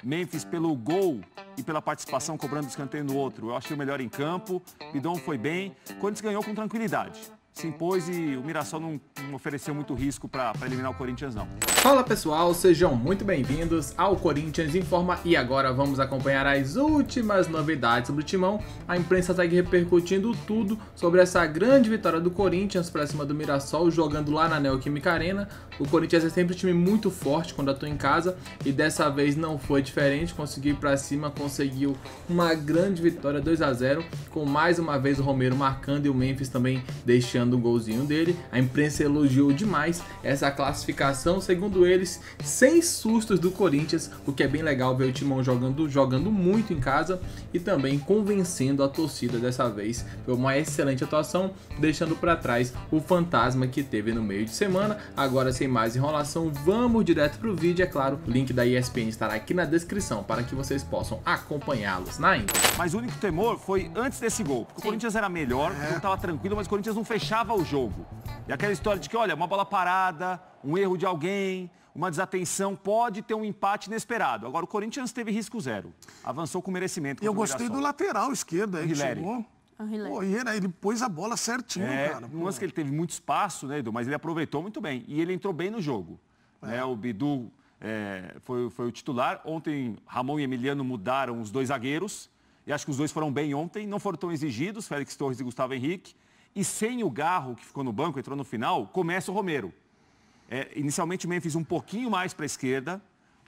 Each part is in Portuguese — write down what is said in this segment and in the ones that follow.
Memphis pelo gol e pela participação cobrando escanteio no outro. Eu achei o melhor em campo, Bidon foi bem, Corinthians ganhou com tranquilidade. Se impôs e o Mirassol não ofereceu muito risco para eliminar o Corinthians, não. Fala pessoal, sejam muito bem-vindos ao Corinthians Informa e agora vamos acompanhar as últimas novidades sobre o Timão. A imprensa segue repercutindo tudo sobre essa grande vitória do Corinthians para cima do Mirassol, jogando lá na Neoquímica Arena. O Corinthians é sempre um time muito forte quando atua em casa e dessa vez não foi diferente, conseguiu ir para cima, conseguiu uma grande vitória 2-0, com mais uma vez o Romero marcando e o Memphis também deixando um golzinho dele. A imprensa elogiou demais essa classificação, segundo eles, sem sustos do Corinthians, o que é bem legal ver o Timão jogando muito em casa e também convencendo a torcida dessa vez. Foi uma excelente atuação, deixando para trás o fantasma que teve no meio de semana. Agora, sem mais enrolação, vamos direto pro vídeo, é claro, o link da ESPN estará aqui na descrição para que vocês possam acompanhá-los na íntegra. Mas o único temor foi antes desse gol, porque o Corinthians era melhor, o jogo estava tranquilo, mas o Corinthians não fechava o jogo. E aquela história de que, olha, uma bola parada, um erro de alguém, uma desatenção, pode ter um empate inesperado. Agora, o Corinthians teve risco zero. Avançou com merecimento. Eu gostei do lateral esquerdo aí que chegou. Pô, ele pôs a bola certinho, cara. No lance que ele teve muito espaço, né, Edu? Mas ele aproveitou muito bem. E ele entrou bem no jogo. Né? O Bidu foi o titular. Ontem, Ramon e Emiliano mudaram os dois zagueiros. E acho que os dois foram bem ontem. Não foram tão exigidos, Félix Torres e Gustavo Henrique. E sem o Garro, que ficou no banco, entrou no final, começa o Romero. Inicialmente o Memphis um pouquinho mais para a esquerda,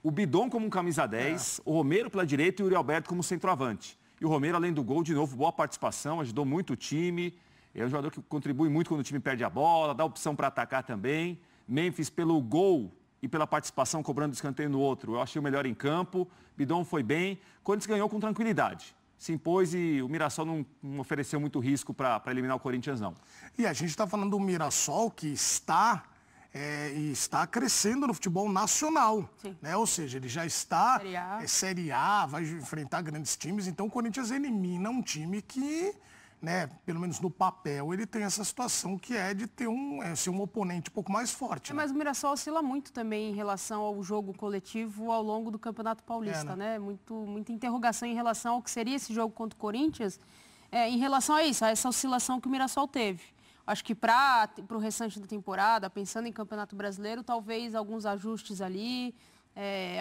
o Bidon como um camisa 10, o Romero pela direita e o Yuri Alberto como centroavante. E o Romero, além do gol, de novo, boa participação, ajudou muito o time. É um jogador que contribui muito quando o time perde a bola, dá opção para atacar também. Memphis pelo gol e pela participação cobrando escanteio no outro. Eu achei o melhor em campo, Bidon foi bem, Corinthians ganhou com tranquilidade. Se impôs e o Mirassol não ofereceu muito risco para eliminar o Corinthians, não. E a gente está falando do Mirassol que está crescendo no futebol nacional. Né? Ou seja, ele já está Série A, vai enfrentar grandes times. Então o Corinthians elimina um time que, né, pelo menos no papel, ele tem essa situação que é de ter ser um oponente um pouco mais forte. Né? Mas o Mirassol oscila muito também em relação ao jogo coletivo ao longo do Campeonato Paulista, né? Muita interrogação em relação ao que seria esse jogo contra o Corinthians, em relação a isso, a essa oscilação que o Mirassol teve. Acho que para o restante da temporada, pensando em Campeonato Brasileiro, talvez alguns ajustes ali,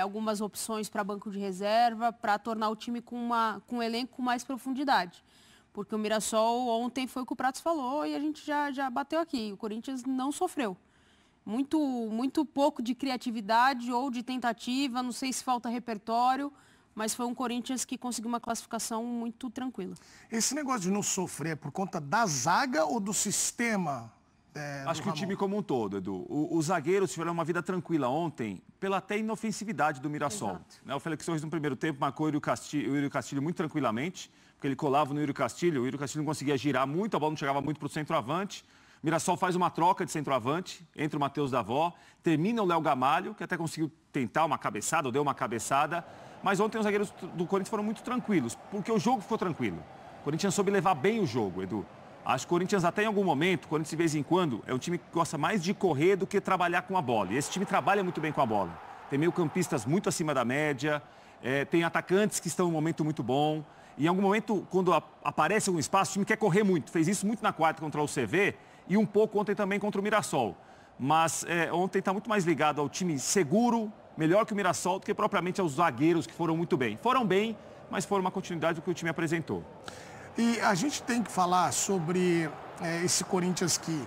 algumas opções para banco de reserva, para tornar o time com um elenco com mais profundidade. Porque o Mirassol ontem foi o que o Pratos falou e a gente já bateu aqui. O Corinthians não sofreu. Muito pouco de criatividade ou de tentativa, não sei se falta repertório, mas foi um Corinthians que conseguiu uma classificação muito tranquila. Esse negócio de não sofrer é por conta da zaga ou do sistema? Acho que o time como um todo, Edu. Os zagueiros tiveram uma vida tranquila ontem, pela até inofensividade do Mirassol. Né? O Félix Torres no primeiro tempo marcou o Yuri Castilho muito tranquilamente, porque ele colava no Yuri Castilho, o Yuri Castilho não conseguia girar muito, a bola não chegava muito para o centroavante. O Mirassol faz uma troca de centroavante, entre o Matheus Davó, termina o Léo Gamalho, que até conseguiu tentar uma cabeçada, ou deu uma cabeçada, mas ontem os zagueiros do Corinthians foram muito tranquilos, porque o jogo ficou tranquilo. O Corinthians soube levar bem o jogo, Edu. Acho que o Corinthians até em algum momento, o Corinthians de vez em quando, é um time que gosta mais de correr do que trabalhar com a bola. E esse time trabalha muito bem com a bola. Tem meio-campistas muito acima da média, tem atacantes que estão em um momento muito bom. E em algum momento, quando aparece algum espaço, o time quer correr muito. Fez isso muito na quarta contra o CV e um pouco ontem também contra o Mirassol. Mas ontem está muito mais ligado ao time seguro, melhor que o Mirassol, do que propriamente aos zagueiros que foram muito bem. Foram bem, mas foram uma continuidade do que o time apresentou. E a gente tem que falar sobre esse Corinthians que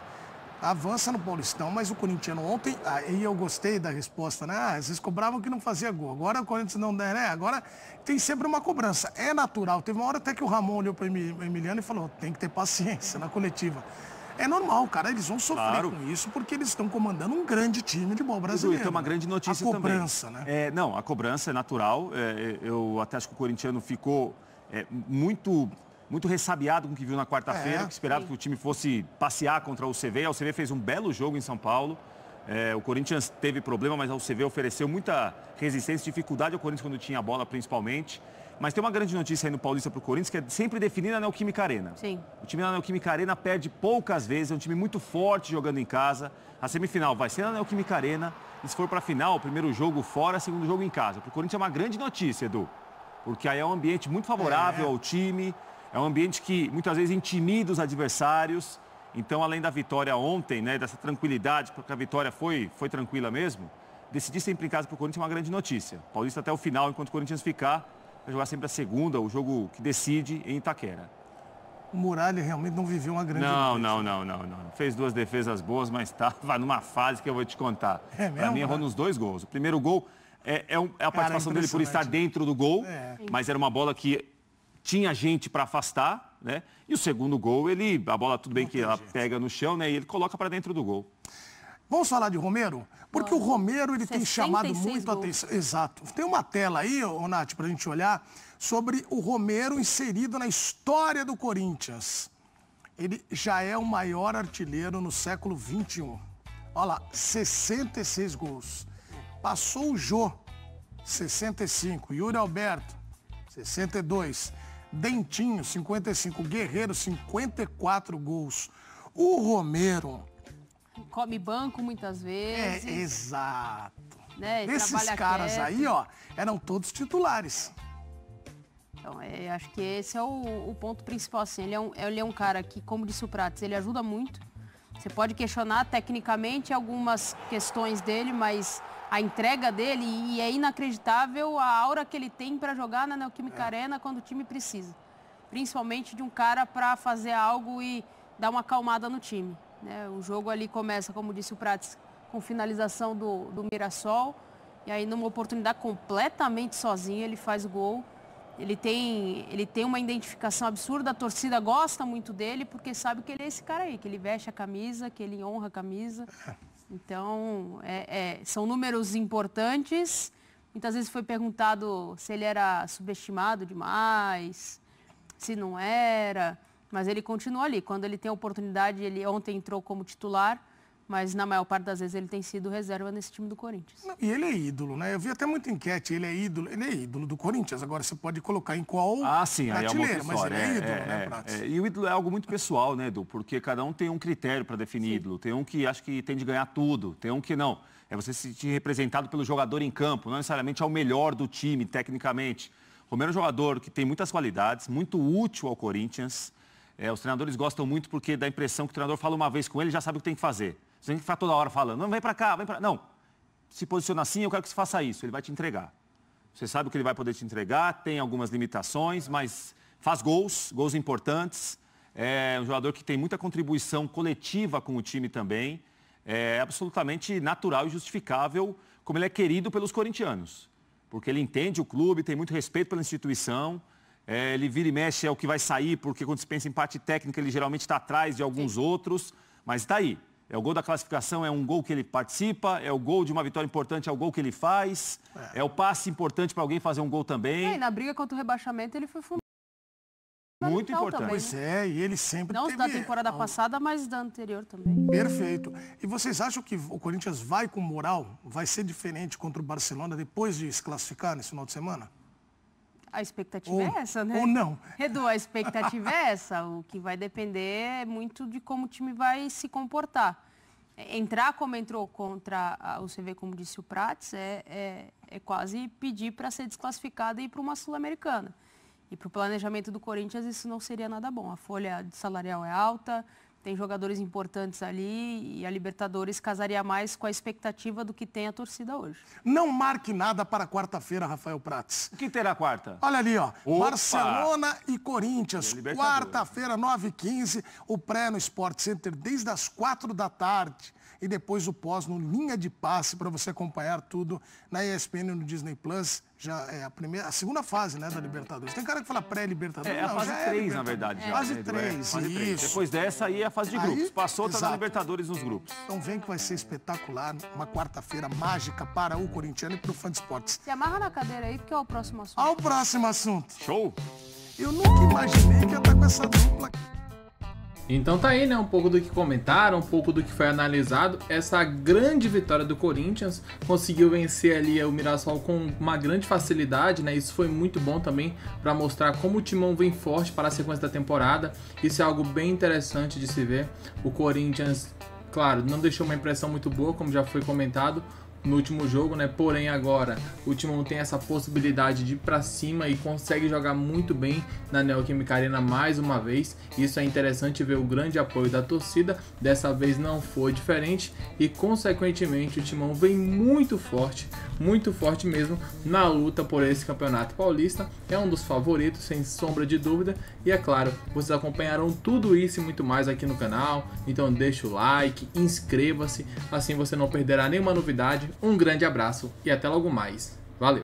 avança no Paulistão, mas o corintiano ontem, aí eu gostei da resposta, né? Vocês cobravam que não fazia gol, agora o Corinthians não der, né? Agora tem sempre uma cobrança, é natural. Teve uma hora até que o Ramon olhou para o Emiliano e falou, tem que ter paciência na coletiva. É normal, cara, eles vão sofrer com isso, porque eles estão comandando um grande time de bola brasileiro. Tem uma grande notícia também. A cobrança, né? Não, a cobrança é natural. Eu até acho que o corintiano ficou muito ressabiado com o que viu na quarta-feira, que esperava que o time fosse passear contra o CV. O CV fez um belo jogo em São Paulo. O Corinthians teve problema, mas a UCV ofereceu muita resistência, dificuldade ao Corinthians quando tinha a bola, principalmente. Mas tem uma grande notícia aí no Paulista para o Corinthians, que é sempre definida na Neoquímica Arena. Sim. O time na Neoquímica Arena perde poucas vezes, é um time muito forte jogando em casa. A semifinal vai ser na Neoquímica Arena. E se for para a final, o primeiro jogo fora, segundo jogo em casa. Para o Corinthians é uma grande notícia, Edu. Porque aí é um ambiente muito favorável ao time. É um ambiente que muitas vezes intimida os adversários. Então, além da vitória ontem, né, dessa tranquilidade, porque a vitória foi tranquila mesmo, decidir sempre em casa para o Corinthians é uma grande notícia. Paulista até o final, enquanto o Corinthians ficar, vai jogar sempre a segunda, o jogo que decide em Itaquera. O Muralha realmente não viveu uma grande Não. Fez 2 defesas boas, mas estava numa fase que eu vou te contar. Para mim, errou nos 2 gols. O primeiro gol é a participação dele por estar dentro do gol, mas era uma bola que tinha gente para afastar, né? E o segundo gol, a bola tudo bem que ela pega no chão, né? E ele coloca para dentro do gol. Vamos falar de Romero? Porque o Romero, ele tem chamado muito a atenção. Exato. Tem uma tela aí, Nath, para a gente olhar, sobre o Romero inserido na história do Corinthians. Ele já é o maior artilheiro no século XXI. Olha lá, 66 gols. Passou o Jô, 65. Yuri Alberto, 62. Dentinho, 55. Guerreiro, 54 gols. O Romero... come banco muitas vezes. Exato. Né? Esses caras aí, ó, eram todos titulares. Então, acho que esse é o ponto principal, assim. Ele é um cara que, como disse o Prats, ele ajuda muito. Você pode questionar tecnicamente algumas questões dele, mas a entrega dele, e é inacreditável a aura que ele tem para jogar na Neoquímica Arena quando o time precisa. Principalmente de um cara para fazer algo e dar uma acalmada no time. Né? O jogo ali começa, como disse o Prats, com finalização do Mirassol. E aí, numa oportunidade completamente sozinho, ele faz o gol. Ele tem uma identificação absurda, a torcida gosta muito dele, porque sabe que ele é esse cara aí, que ele veste a camisa, que ele honra a camisa. Então, são números importantes. Muitas vezes foi perguntado se ele era subestimado demais, se não era... Mas ele continua ali. Quando ele tem a oportunidade, ele ontem entrou como titular, mas na maior parte das vezes ele tem sido reserva nesse time do Corinthians. E ele é ídolo, né? Eu vi até muita enquete, ele é ídolo do Corinthians. Agora você pode colocar em qual sim, aí é uma outra história. Mas ele é ídolo, né, Prats? E o ídolo é algo muito pessoal, né, Edu? Porque cada um tem um critério para definir ídolo. Tem um que acha que tem de ganhar tudo, tem um que não. É você se sentir representado pelo jogador em campo, não necessariamente ao melhor do time, tecnicamente. O Romero é um jogador que tem muitas qualidades, muito útil ao Corinthians. Os treinadores gostam muito porque dá a impressão que o treinador fala uma vez com ele e já sabe o que tem que fazer. Você tem que ficar toda hora falando, não, vem para cá, vem para... Não, se posiciona assim, eu quero que você faça isso, ele vai te entregar. Você sabe o que ele vai poder te entregar, tem algumas limitações, mas faz gols importantes. É um jogador que tem muita contribuição coletiva com o time também. É absolutamente natural e justificável como ele é querido pelos corintianos. Porque ele entende o clube, tem muito respeito pela instituição. Ele vira e mexe, é o que vai sair, porque quando se pensa em parte técnica, ele geralmente está atrás de alguns outros, mas está aí. É o gol da classificação, é um gol que ele participa, é o gol de uma vitória importante, é o gol que ele faz, é o passe importante para alguém fazer um gol também. E na briga contra o rebaixamento, ele foi fundamental. Muito importante. Também, pois e ele sempre não da temporada passada, mas da anterior também. Perfeito. E vocês acham que o Corinthians vai com moral? Vai ser diferente contra o Barcelona depois de se classificar nesse final de semana? A expectativa é essa, né? Ou não. Edu, a expectativa é essa. O que vai depender é muito de como o time vai se comportar. Entrar como entrou contra o CV, como disse o Prats, é quase pedir para ser desclassificado e ir para uma Sul-Americana. E para o planejamento do Corinthians isso não seria nada bom. A folha salarial é alta, tem jogadores importantes ali e a Libertadores casaria mais com a expectativa do que tem a torcida hoje. Não marque nada para quarta-feira, Rafael Prats. O que terá quarta? Olha ali, ó. Barcelona e Corinthians. Quarta-feira, 9h15, o pré no Sport Center desde as 4 da tarde. E depois o pós no Linha de Passe para você acompanhar tudo na ESPN e no Disney Plus. Já é a segunda fase, né, da Libertadores. Tem cara que fala pré-Libertadores. A fase 3, na verdade. Fase 3, isso. Depois dessa aí é a fase de grupos. Passou, tá na Libertadores nos grupos. Então vem que vai ser espetacular. Uma quarta-feira mágica para o corintiano e para o fã de esportes. Se amarra na cadeira aí, porque é o próximo assunto. Ao próximo assunto. Show! Eu nunca imaginei que ia estar com essa dupla aqui. Então tá aí, né, um pouco do que comentaram, um pouco do que foi analisado, essa grande vitória do Corinthians, conseguiu vencer ali o Mirassol com uma grande facilidade, né, isso foi muito bom também para mostrar como o Timão vem forte para a sequência da temporada, isso é algo bem interessante de se ver. O Corinthians, claro, não deixou uma impressão muito boa, como já foi comentado no último jogo, né? Porém agora o Timão tem essa possibilidade de ir para cima e consegue jogar muito bem na Neoquímica Arena mais uma vez. Isso é interessante ver o grande apoio da torcida. Dessa vez não foi diferente e consequentemente o Timão vem muito forte mesmo na luta por esse Campeonato Paulista. É um dos favoritos, sem sombra de dúvida. E é claro, vocês acompanharão tudo isso e muito mais aqui no canal. Então deixa o like, inscreva-se, assim você não perderá nenhuma novidade. Um grande abraço e até logo mais.